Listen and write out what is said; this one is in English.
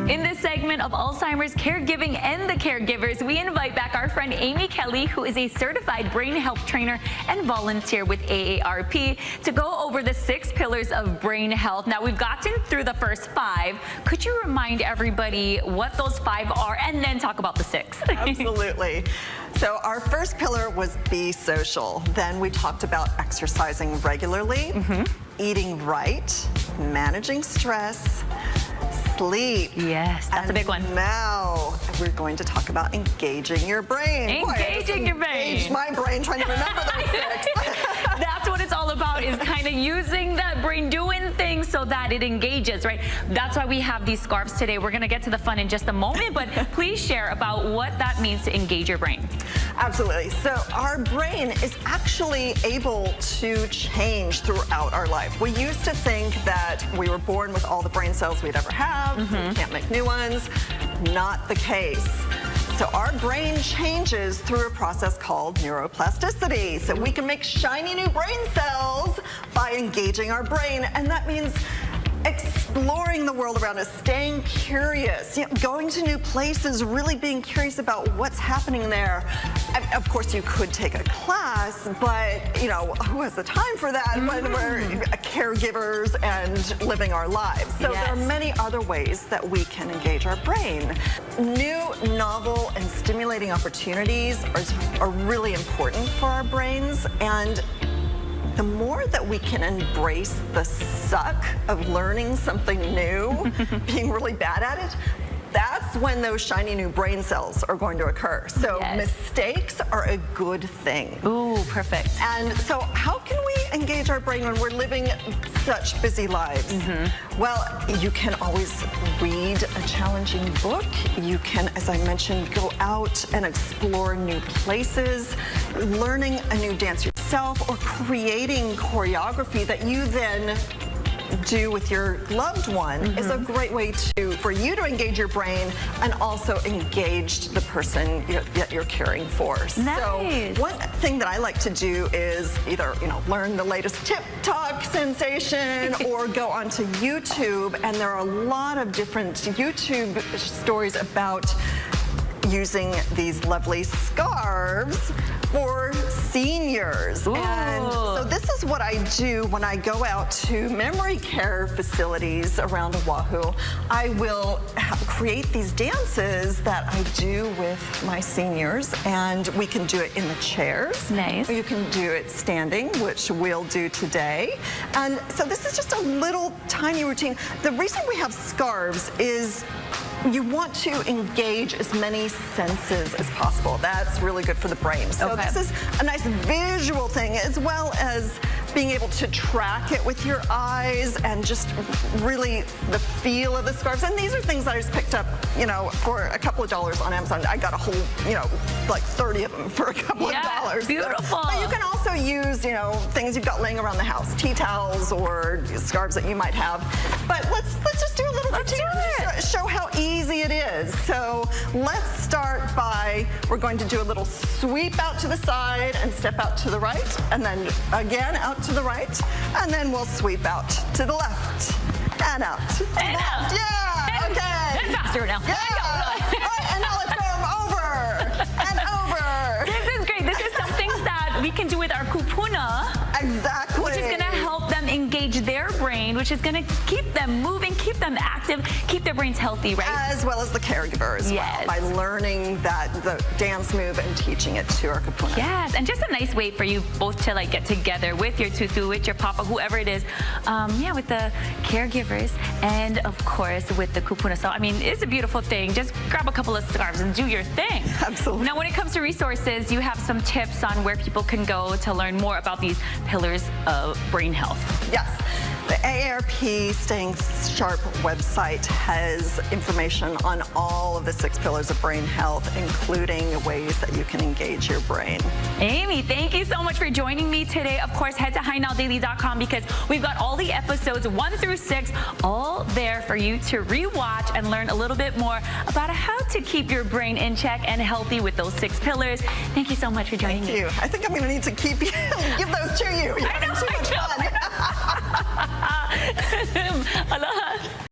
In this segment of Alzheimer's Caregiving and the Caregivers, we invite back our friend Amy Kelly, who is a certified brain health trainer and volunteer with AARP, to go over the 6 pillars of brain health. Now, we've gotten through the first 5. Could you remind everybody what those 5 are and then talk about the 6th? Absolutely. So our first pillar was be social. Then we talked about exercising regularly, eating right, managing stress, sleep. Yes, that's a big one. Now we're going to talk about engaging your brain. Engaging your brain. Engage my brain trying to remember those 6. That's what it's all about, is kind of using that brain, doing things so that it engages, right? That's why we have these scarves today. We're going to get to the fun in just a moment, but please share about what that means to engage your brain. Absolutely. So our brain is actually able to change throughout our life. We used to think that we were born with all the brain cells we'd ever have, we can't make new ones. Not the case. So our brain changes through a process called neuroplasticity. So we can make shiny new brain cells by engaging our brain, and that means exploring the world around us, staying curious, going to new places, really being curious about what's happening there. And of course, you could take a class, but who has the time for that when we're caregivers and living our lives? So there are many other ways that we can engage our brain. New, novel, and stimulating opportunities are really important for our brains, and the more that we can embrace the suck of learning something new, being really bad at it, that's when those shiny new brain cells are going to occur. So mistakes are a good thing. Ooh, perfect. And so how can we engage our brain when we're living such busy lives? Well, you can always read a challenging book. You can, as I mentioned, go out and explore new places, learning a new dance yourself, or creating choreography that you then do with your loved one is a great way for you to engage your brain and also engage the person that you're caring for. Nice. So one thing that I like to do is either learn the latest TikTok sensation or go onto YouTube, and there are a lot of different YouTube stories about using these lovely scarves for seniors. Ooh. And so this is what I do when I go out to memory care facilities around Oahu. I will create these dances that I do with my seniors, and we can do it in the chairs. Nice. Or you can do it standing, which we'll do today. And so this is just a little tiny routine. The reason we have scarves is you want to engage as many senses as possible. That's really good for the brain. So this is a nice visual thing, as well as being able to track it with your eyes and just really the feel of the scarves. And these are things that I just picked up, for a couple of dollars on Amazon. I got a whole, like 30 of them for a couple of dollars. Beautiful. But you can also use, things you've got laying around the house, tea towels or scarves that you might have. But let's just do a little routine to show how easy it is. So let's start by, we're going to do a little sweep out to the side and step out to the right, and then again out to the right, and then we'll sweep out to the left and out to the left. Yeah, okay. And faster now. Yeah. All right, and now let's go over and over. This is great. This is something that we can do with our kupuna. Exactly. Which is going to help them engage their brain, which is going to keep them moving, keep them active, keep their brains healthy, right? As well as the caregiver as well, by learning the dance move and teaching it to our kupuna. Yes, and just a nice way for you both to get together with your tutu, with your papa, whoever it is, with the caregivers, and of course with the kupuna. So I mean, it's a beautiful thing. Just grab a couple of scarves and do your thing. Absolutely. Now, when it comes to resources, you have some tips on where people can go to learn more about these pillars of brain health. Yes. The AARP Staying Sharp website has information on all of the 6 pillars of brain health, including ways that you can engage your brain. Amy, thank you so much for joining me today. Of course, head to HiNowDaily.com because we've got all the episodes 1 through 6 all there for you to rewatch and learn a little bit more about how to keep your brain in check and healthy with those 6 pillars. Thank you so much for joining me. Thank you. I think I'm going to need to give those to you. You're having too much fun. Aloha.